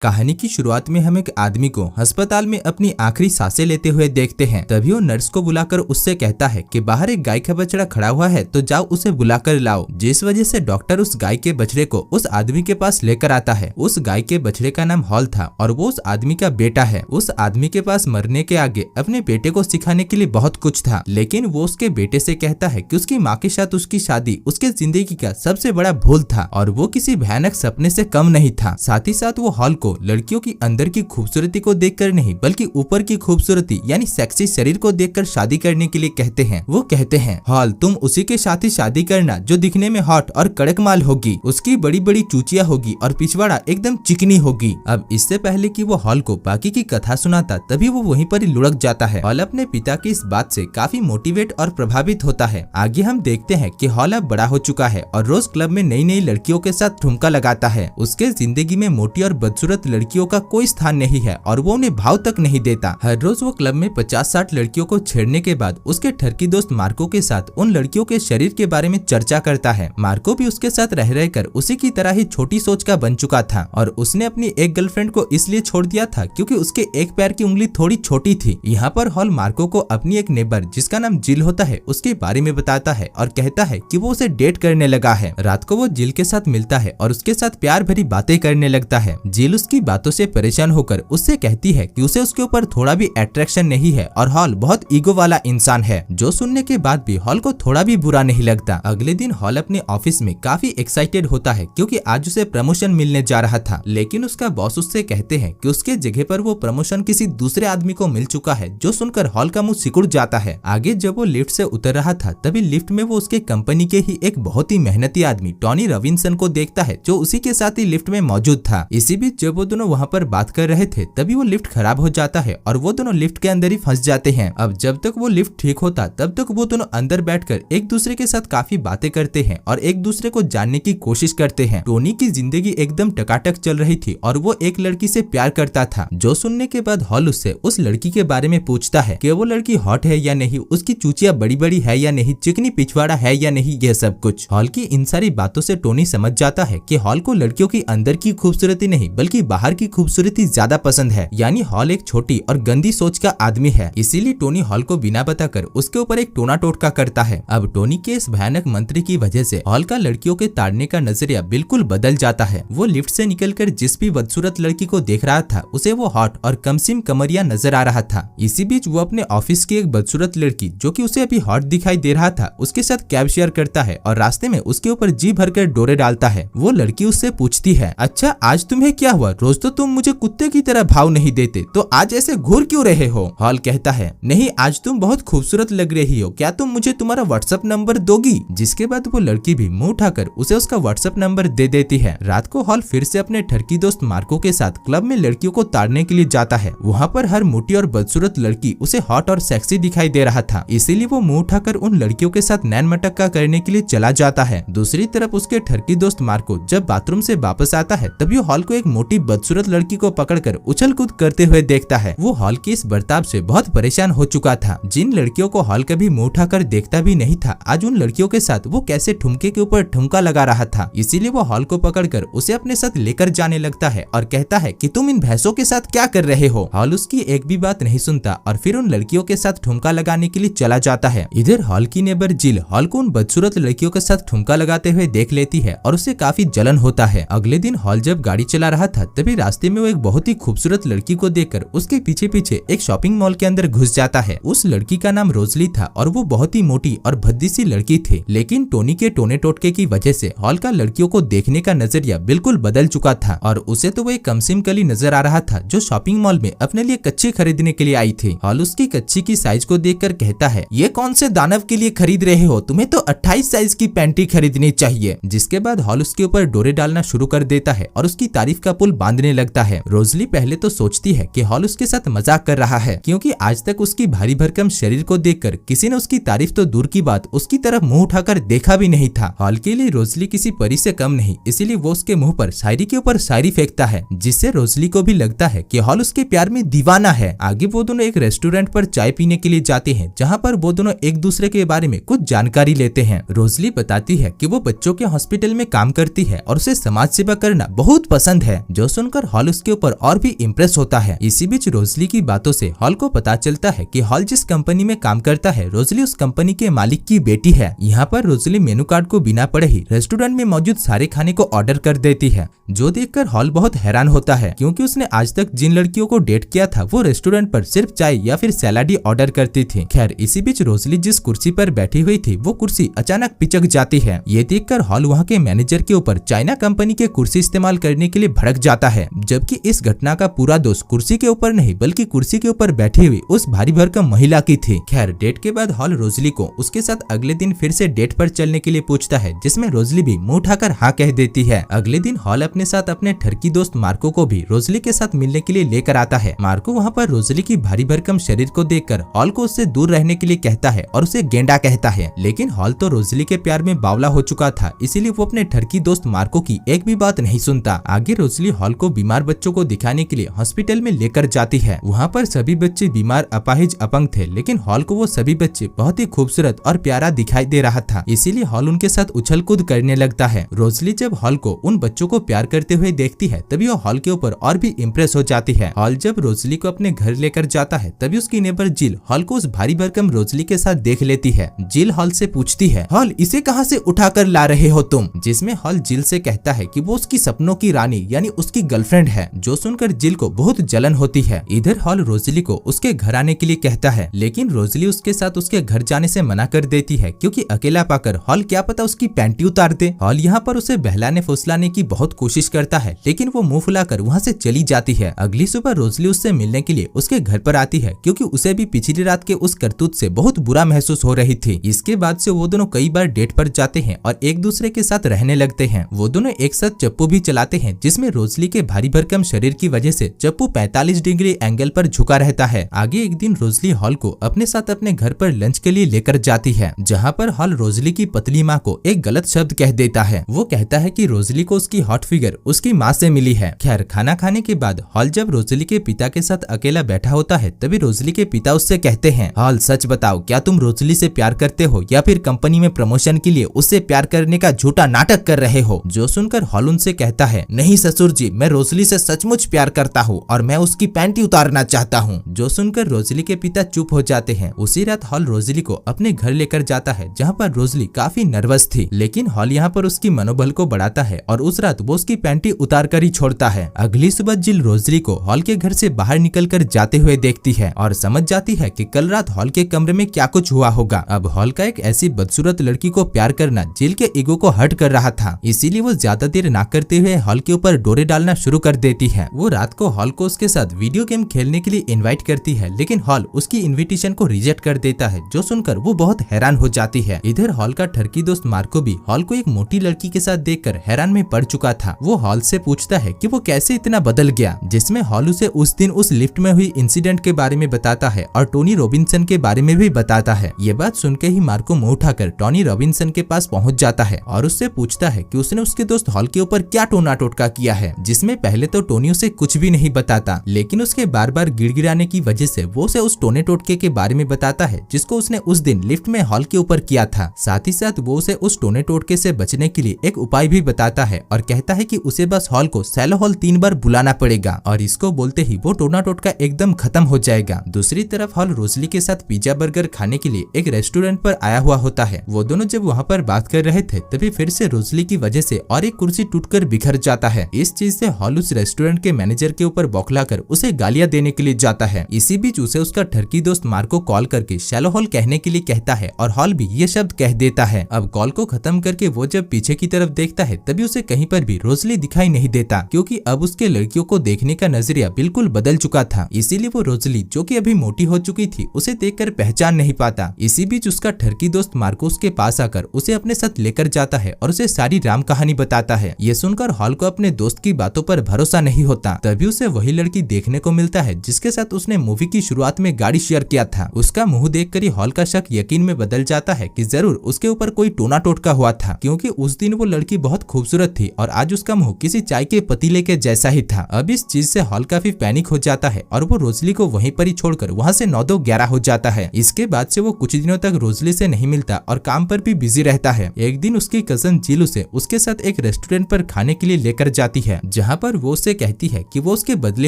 कहानी की शुरुआत में हम एक आदमी को अस्पताल में अपनी आखिरी सांसें लेते हुए देखते हैं। तभी वो नर्स को बुलाकर उससे कहता है कि बाहर एक गाय का बछड़ा खड़ा हुआ है, तो जाओ उसे बुलाकर लाओ। जिस वजह से डॉक्टर उस गाय के बछड़े को उस आदमी के पास लेकर आता है। उस गाय के बछड़े का नाम हॉल था और वो उस आदमी का बेटा है। उस आदमी के पास मरने के आगे अपने बेटे को सिखाने के लिए बहुत कुछ था, लेकिन वो उसके बेटे से कहता है कि उसकी माँ के साथ उसकी शादी उसके जिंदगी का सबसे बड़ा भूल था और वो किसी भयानक सपने से कम नहीं था। साथ ही साथ वो हॉल को लड़कियों की अंदर की खूबसूरती को देखकर नहीं बल्कि ऊपर की खूबसूरती यानी सेक्सी शरीर को देखकर शादी करने के लिए कहते हैं। वो कहते हैं, हॉल तुम उसी के साथ ही शादी करना जो दिखने में हॉट और कड़क माल होगी, उसकी बड़ी बड़ी चूचिया होगी और पिछवाड़ा एकदम चिकनी होगी। अब इससे पहले कि वो हॉल को बाकी की कथा सुनाता तभी वो वहीं पर ही लुढ़क जाता है। हॉल अपने पिता की इस बात से काफी मोटिवेट और प्रभावित होता है। आगे हम देखते हैं कि हॉल अब बड़ा हो चुका है और रोज क्लब में नई नई लड़कियों के साथ ठुमका लगाता है। उसके जिंदगी में मोटी और बदसूरत लड़कियों का कोई स्थान नहीं है और वो उन्हें भाव तक नहीं देता। हर रोज वो क्लब में 50-60 लड़कियों को छेड़ने के बाद उसके ठरकी दोस्त मार्को के साथ उन लड़कियों के शरीर के बारे में चर्चा करता है। मार्को भी उसके साथ रह रहकर उसी की तरह ही छोटी सोच का बन चुका था और उसने अपनी एक गर्लफ्रेंड को इसलिए छोड़ दिया था क्योंकि उसके एक पैर की उंगली थोड़ी छोटी थी। यहाँ पर हॉल मार्को को अपनी एक नेबर जिसका नाम जिल होता है उसके बारे में बताता है और कहता है कि वो उसे डेट करने लगा है। रात को वो जिल के साथ मिलता है और उसके साथ प्यार भरी बातें करने लगता है। जिल उसकी बातों से परेशान होकर उससे कहती है कि उसे उसके ऊपर थोड़ा भी अट्रैक्शन नहीं है और हॉल बहुत ईगो वाला इंसान है, जो सुनने के बाद भी हॉल को थोड़ा भी बुरा नहीं लगता। अगले दिन हॉल अपने ऑफिस में काफी एक्साइटेड होता है क्योंकि आज उसे प्रमोशन मिलने जा रहा था, लेकिन उसका बॉस उससे कहते हैं कि उसके जगह पर वो प्रमोशन किसी दूसरे आदमी को मिल चुका है, जो सुनकर हॉल का मुंह सिकुड़ जाता है। आगे जब वो लिफ्ट से उतर रहा था तभी लिफ्ट में वो उसके कंपनी के ही एक बहुत ही मेहनती आदमी टॉनी रविनसन को देखता है, जो उसी के साथ ही लिफ्ट में मौजूद था। इसी बीच जब वो दोनों वहाँ पर बात कर रहे थे तभी वो लिफ्ट खराब हो जाता है और वो दोनों लिफ्ट के अंदर ही फंस जाते हैं। अब जब तक वो लिफ्ट ठीक होता तब तक वो दोनों अंदर बैठकर एक दूसरे के साथ काफी बातें करते हैं और एक दूसरे को जानने की कोशिश करते हैं। टोनी की जिंदगी एकदम टकाटक चल रही थी और वो एक लड़की से प्यार करता था, जो सुनने के बाद हॉल उससे उस लड़की के बारे में पूछता है कि वो लड़की हॉट है या नहीं, उसकी चूचिया बड़ी बड़ी है या नहीं, चिकनी पिछवाड़ा है या नहीं, यह सब कुछ। हॉल की इन सारी बातों से टोनी समझ जाता है कि हॉल को लड़कियों की अंदर की खूबसूरती नहीं बल्कि बाहर की खूबसूरती ज्यादा पसंद है, यानी हॉल एक छोटी और गंदी सोच का आदमी है। इसीलिए टोनी हॉल को बिना बताकर उसके ऊपर एक टोना टोटका करता है। अब टोनी के इस भयानक मंत्र की वजह से हॉल का लड़कियों के ताड़ने का नजरिया बिल्कुल बदल जाता है। वो लिफ्ट से निकलकर जिस भी बदसूरत लड़की को देख रहा था उसे वो हॉट और कमसिम कमरिया नजर आ रहा था। इसी बीच वो अपने ऑफिस की एक बदसूरत लड़की जो कि उसे अभी हॉट दिखाई दे रहा था उसके साथ कैब शेयर करता है और रास्ते में उसके ऊपर जी भरकर डोरे डालता है। वो लड़की उससे पूछती है, अच्छा आज तुम्हें क्या हुआ, रोज तो तुम मुझे कुत्ते की तरह भाव नहीं देते, तो आज ऐसे घूर क्यों रहे हो? हॉल कहता है, नहीं आज तुम बहुत खूबसूरत लग रही हो, क्या तुम मुझे तुम्हारा व्हाट्सएप नंबर दोगी? जिसके बाद वो लड़की भी मुंह उठाकर उसे उसका व्हाट्सएप नंबर दे देती है। रात को हॉल फिर से अपने ठरकी दोस्त मार्को के साथ क्लब में लड़कियों को ताड़ने के लिए जाता है। वहाँ पर हर मोटी और बदसूरत लड़की उसे हॉट और सेक्सी दिखाई दे रहा था, इसीलिए वो मुंह उठाकर उन लड़कियों के साथ नैन मटक्का करने के लिए चला जाता है। दूसरी तरफ उसके ठरकी दोस्त मार्को जब बाथरूम से वापस आता है तभी हॉल को एक मोटी बदसूरत लड़की को पकड़कर उछल कूद करते हुए देखता है। वो हॉल के इस बर्ताव से बहुत परेशान हो चुका था। जिन लड़कियों को हॉल कभी मुंह उठाकर देखता भी नहीं था, आज उन लड़कियों के साथ वो कैसे ठुमके के ऊपर ठुमका लगा रहा था। इसीलिए वो हॉल को पकड़कर उसे अपने साथ लेकर जाने लगता है और कहता है कि तुम इन भैंसों के साथ क्या कर रहे हो। हॉल उसकी एक भी बात नहीं सुनता और फिर उन लड़कियों के साथ ठुमका लगाने के लिए चला जाता है। इधर हॉल की नेबर जिल हॉल को उन बदसूरत लड़कियों के साथ ठुमका लगाते हुए देख लेती है और उसे काफी जलन होता है। अगले दिन हॉल जब गाड़ी चला रहा था तभी रास्ते में वो एक बहुत ही खूबसूरत लड़की को देखकर उसके पीछे पीछे एक शॉपिंग मॉल के अंदर घुस जाता है। उस लड़की का नाम रोजली था और वो बहुत ही मोटी और भद्दी सी लड़की थी, लेकिन टोनी के टोने टोटके की वजह से हॉल का लड़कियों को देखने का नजरिया बिल्कुल बदल चुका था और उसे तो वो एक कमसिम कली नजर आ रहा था जो शॉपिंग मॉल में अपने लिए कच्ची खरीदने के लिए आई थी। हॉल उसकी कच्ची की साइज को देखकर कहता है, ये कौन से दानव के लिए खरीद रहे हो, तुम्हें तो 28 साइज की पैंटी खरीदनी चाहिए। जिसके बाद हॉल उसके ऊपर डोरे डालना शुरू कर देता है और उसकी तारीफ का पुल बांधने लगता है। रोजली पहले तो सोचती है कि हॉल उसके साथ मजाक कर रहा है, क्योंकि आज तक उसकी भारी भरकम शरीर को देखकर किसी ने उसकी तारीफ तो दूर की बात उसकी तरफ मुंह उठाकर देखा भी नहीं था। हॉल के लिए रोजली किसी परी से कम नहीं, इसीलिए वो उसके मुंह पर शायरी के ऊपर शायरी फेंकता है, जिससे रोजली को भी लगता है कि हॉल उसके प्यार में दीवाना है। आगे वो दोनों एक रेस्टोरेंट पर चाय पीने के लिए जाते हैं, जहाँ पर वो दोनों एक दूसरे के बारे में कुछ जानकारी लेते हैं। रोजली बताती है कि वो बच्चों के हॉस्पिटल में काम करती है और उसे समाज सेवा करना बहुत पसंद है, जो सुनकर हॉल उसके ऊपर और भी इम्प्रेस होता है। इसी बीच रोजली की बातों से हॉल को पता चलता है कि हॉल जिस कंपनी में काम करता है रोजली उस कंपनी के मालिक की बेटी है। यहाँ पर रोजली मेनू कार्ड को बिना पढ़े ही रेस्टोरेंट में मौजूद सारे खाने को ऑर्डर कर देती है, जो देखकर हॉल बहुत हैरान होता है क्योंकि उसने आज तक जिन लड़कियों को डेट किया था वो रेस्टोरेंट पर सिर्फ चाय या फिर सैलाड ही ऑर्डर करती थी। खैर इसी बीच रोजली जिस कुर्सी पर बैठी हुई थी वो कुर्सी अचानक पिचक जाती है। ये देखकर हॉल वहाँ के मैनेजर के ऊपर चाइना कंपनी के कुर्सी इस्तेमाल करने के लिए भड़क जाता है, जबकि इस घटना का पूरा दोष कुर्सी के ऊपर नहीं बल्कि कुर्सी के ऊपर बैठी हुई उस भारी भरकम महिला की थी। खैर डेट के बाद हॉल रोजली को उसके साथ अगले दिन फिर से डेट पर चलने के लिए पूछता है, जिसमें रोजली भी मुंह उठाकर हाँ कह देती है। अगले दिन हॉल अपने साथ अपने ठरकी दोस्त मार्को को भी रोजली के साथ मिलने के लिए लेकर आता है। मार्को वहाँ पर रोजली की भारी भरकम शरीर को देखकर हॉल को उससे दूर रहने के लिए कहता है और उसे गेंडा कहता है, लेकिन हॉल तो रोजली के प्यार में बावला हो चुका था, इसीलिए वो अपने ठरकी दोस्त मार्को की एक भी बात नहीं सुनता। आगे रोजली हॉल को बीमार बच्चों को दिखाने के लिए हॉस्पिटल में लेकर जाती है। वहाँ पर सभी बच्चे बीमार, अपाहिज, अपंग थे, लेकिन हॉल को वो सभी बच्चे बहुत ही खूबसूरत और प्यारा दिखाई दे रहा था, इसीलिए हॉल उनके साथ उछल कूद करने लगता है। रोजली जब हॉल को उन बच्चों को प्यार करते हुए देखती है तभी वो हॉल के ऊपर और भी इम्प्रेस हो जाती है। हॉल जब रोजली को अपने घर लेकर जाता है तभी उसकी नेबर जिल हॉल को उस भारी भरकम रोजली के साथ देख लेती है। जिल हॉल से पूछती है, हॉल इसे कहाँ से उठाकर ला रहे हो तुम? जिसमें हॉल जिल से कहता है कि वो उसकी सपनों की रानी यानी उसकी गर्लफ्रेंड है, जो सुनकर जिल को बहुत जलन होती है। इधर हॉल रोजली को उसके घर आने के लिए कहता है, लेकिन रोजली उसके साथ उसके घर जाने से मना कर देती है क्योंकि अकेला पाकर हॉल क्या पता उसकी पैंटी उतार दे। हॉल यहाँ पर उसे बहलाने फुसलाने की बहुत कोशिश करता है, लेकिन वो मुंह फुलाकर वहाँ से चली जाती है। अगली सुबह रोजली उससे मिलने के लिए उसके घर पर आती है क्योंकि उसे भी पिछली रात के उस करतूत से बहुत बुरा महसूस हो रही थी। इसके बाद से वो दोनों कई बार डेट पर जाते हैं और एक दूसरे के साथ रहने लगते हैं। वो दोनों एक साथ चप्पू भी चलाते हैं, जिसमें रोजली के भारी भरकम शरीर की वजह से चप्पू 45 डिग्री एंगल पर झुका रहता है। आगे एक दिन रोजली हॉल को अपने साथ अपने घर पर लंच के लिए लेकर जाती है, जहाँ पर हॉल रोजली की पतली माँ को एक गलत शब्द कह देता है। वो कहता है कि रोजली को उसकी हॉट फिगर उसकी माँ से मिली है। खैर खाना खाने के बाद हॉल जब रोजली के पिता के साथ अकेला बैठा होता है तभी रोजली के पिता उससे कहते हैं, हॉल सच बताओ, क्या तुम रोजली से प्यार करते हो या फिर कंपनी में प्रमोशन के लिए उससे प्यार करने का झूठा नाटक कर रहे हो? जो सुनकर हॉल उनसे कहता है, नहीं ससुर जी, मैं रोजली से सचमुच प्यार करता हूँ और मैं उसकी पैंटी उतारना चाहता हूँ। जो सुनकर रोजली के पिता चुप हो जाते हैं। उसी रात हॉल रोजली को अपने घर लेकर जाता है, जहाँ पर रोजली काफी नर्वस थी, लेकिन हॉल यहाँ पर उसकी मनोबल को बढ़ाता है और उस रात वो उसकी पैंटी उतार कर ही छोड़ता है। अगली सुबह जिल रोजली को हॉल के घर से बाहर निकलकर जाते हुए देखती है और समझ जाती है कि कल रात हॉल के कमरे में क्या कुछ हुआ होगा। अब हॉल का एक ऐसी बदसूरत लड़की को प्यार करना जिल के ईगो को हर्ट कर रहा था, इसीलिए वो ज्यादा देर ना करते हुए हॉल के ऊपर डोरे डालना शुरू कर देती है। वो रात को हॉल को उसके साथ वीडियो गेम खेलने के लिए इनवाइट करती है, लेकिन हॉल उसकी इनविटेशन को रिजेक्ट कर देता है, जो सुनकर वो बहुत हैरान हो जाती है। इधर हॉल का ठरकी दोस्त मार्को भी हॉल को एक मोटी लड़की के साथ देखकर हैरान में पड़ चुका था। वो हॉल से पूछता है कि वो कैसे इतना बदल गया, जिसमें हॉल उसे उस दिन उस लिफ्ट में हुई इंसिडेंट के बारे में बताता है और टोनी रॉबिन्सन के बारे में भी बताता है। ये बात सुनकर ही मार्को मुंह उठाकर टोनी रॉबिन्सन के पास पहुंच जाता है और उससे पूछता है कि उसने उसके दोस्त हॉल के ऊपर क्या टोना टोटका किया है, जिसमें पहले तो टोनी उसे कुछ भी नहीं बताता, लेकिन उसके बार बार गिड़गिड़ाने की वजह से वो उसे उस टोने टोटके के बारे में बताता है जिसको उसने उस दिन लिफ्ट में हॉल के ऊपर किया था। साथ ही साथ वो उसे उस टोने टोटके से बचने के लिए एक उपाय भी बताता है और कहता है कि उसे बस हॉल को सैलो हॉल 3 बार बुलाना पड़ेगा और इसको बोलते ही वो टोना टोटका एकदम खत्म हो जाएगा। दूसरी तरफ हॉल रोजली के साथ पिज्जा बर्गर खाने के लिए एक रेस्टोरेंट पर आया हुआ होता है। वो दोनों जब वहाँ पर बात कर रहे थे तभी फिर से रोजली की वजह से और एक कुर्सी टूटकर बिखर जाता है। इस चीज से हॉल उस रेस्टोरेंट के मैनेजर के ऊपर बौखलाकर उसे गालियां देने के लिए जाता है। इसी बीच उसे उसका ठरकी दोस्त मार्को कॉल करके शैलो हॉल कहने के लिए कहता है और हॉल भी ये शब्द कह देता है। अब कॉल को खत्म करके वो जब पीछे की तरफ देखता है तभी उसे कहीं पर भी रोजली दिखाई नहीं देता, क्योंकि अब उसके लड़कियों को देखने का नजरिया बिल्कुल बदल चुका था। इसीलिए वो रोजली जो कि अभी मोटी हो चुकी थी उसे देखकर पहचान नहीं पाता। इसी बीच उसका ठरकी दोस्त मार्कोस के पास आकर उसे अपने साथ लेकर जाता है और उसे सारी राम कहानी बताता है। ये सुनकर हॉल को अपने दोस्त की बातों पर भरोसा नहीं होता। तभी उसे वही लड़की देखने को मिलता है जिसके साथ उसने मूवी की शुरुआत में गाड़ी शेयर किया था। उसका मुंह देखकर ही हॉल का शक यकीन में बदल जाता है कि जरूर उसके ऊपर कोई टोना टोटका हुआ था, क्योंकि उस दिन वो लड़की बहुत खूबसूरत थी और आज उसका मुंह किसी चाय के पतीले के जैसा ही था। अब इस चीज से हॉल काफी पैनिक हो जाता है और वो रोजली को वहीं पर ही छोड़कर वहाँ से 9-2-11 हो जाता है। इसके बाद से वो कुछ दिनों तक रोजली से नहीं मिलता और काम पर भी बिजी रहता है। एक दिन उसकी कजन जिल उसे उसके साथ एक रेस्टोरेंट पर खाने के लिए लेकर जाती है, जहाँ पर वो उससे कहती है कि वो उसके बदले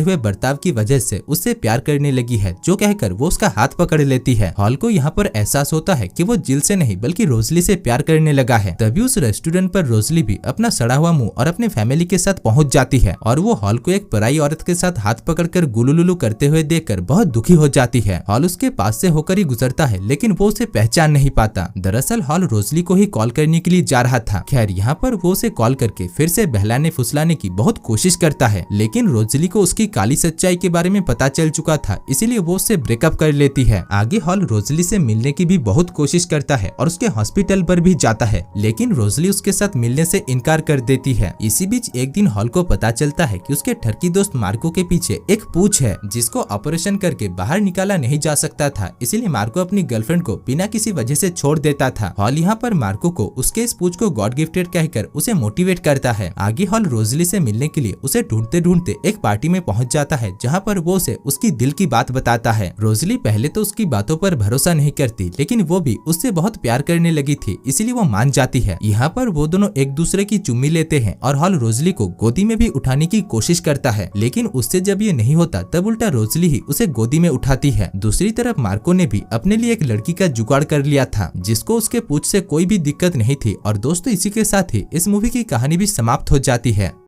हुए बर्ताव की वजह से उससे प्यार करने लगी है, जो कहकर वो उसका हाथ पकड़ लेती है। हॉल को यहाँ पर एहसास होता है कि वो जिल से नहीं बल्कि रोजली से प्यार करने लगा है। तभी उस रेस्टोरेंट पर रोजली भी अपना सड़ा हुआ मुंह और अपने फैमिली के साथ पहुंच जाती है और वो हॉल को एक पराई औरत के साथ हाथ पकड़कर गुलुलुलु करते हुए देखकर बहुत दुखी हो जाती है। हॉल उसके पास से होकर ही गुजरता है, लेकिन वो उसे पहचान नहीं पाता। दरअसल हॉल रोजली को ही कॉल करने के लिए जा रहा था। खैर यहाँ पर वो उसे कॉल करके फिर से बहलाने फुसलाने की बहुत कोशिश करता है, लेकिन रोजली को उसकी काली सच्चाई के बारे में पता चल चुका था, इसीलिए वो उससे ब्रेकअप कर लेती है। आगे हॉल रोजली से मिलने की भी बहुत कोशिश करता है और उसके हॉस्पिटल पर भी जाता है, लेकिन रोजली उसके साथ मिलने से इनकार कर देती है। इसी बीच एक दिन हॉल को पता चलता है कि उसके ठरकी दोस्त मार्को के पीछे एक पूछ है जिसको ऑपरेशन करके बाहर निकाला नहीं जा सकता था, इसीलिए मार्को अपनी गर्लफ्रेंड को बिना किसी वजह से छोड़ देता था। हॉल यहाँ पर मार्को को उसके इस पूछ को गॉड गिफ्टेड कहकर उसे मोटिवेट करता है। आगे हॉल रोजली से मिलने के लिए उसे ढूंढते ढूंढते एक पार्टी में पहुंच जाता है, जहाँ पर वो उसे उसकी दिल की बात बताता है। रोजली पहले तो उसकी बातों पर भरोसा नहीं करती, लेकिन वो भी उससे बहुत प्यार करने लगी थी, इसीलिए वो मान जाती है। यहाँ पर वो दोनों एक दूसरे की चुम्मी लेते हैं और हॉल रोजली को गोदी में भी उठाने की कोशिश करता है, लेकिन उससे जब ये नहीं होता तब उल्टा रोजली ही उसे गोदी में उठाती है। दूसरी तरफ मार्को ने भी अपने लिए एक लड़की का जुगाड़ कर लिया था, जिसको उसके पूछ से कोई भी दिक्कत नहीं थी। और दोस्तों इसी के साथ ही इस मूवी की कहानी भी समाप्त हो जाती है।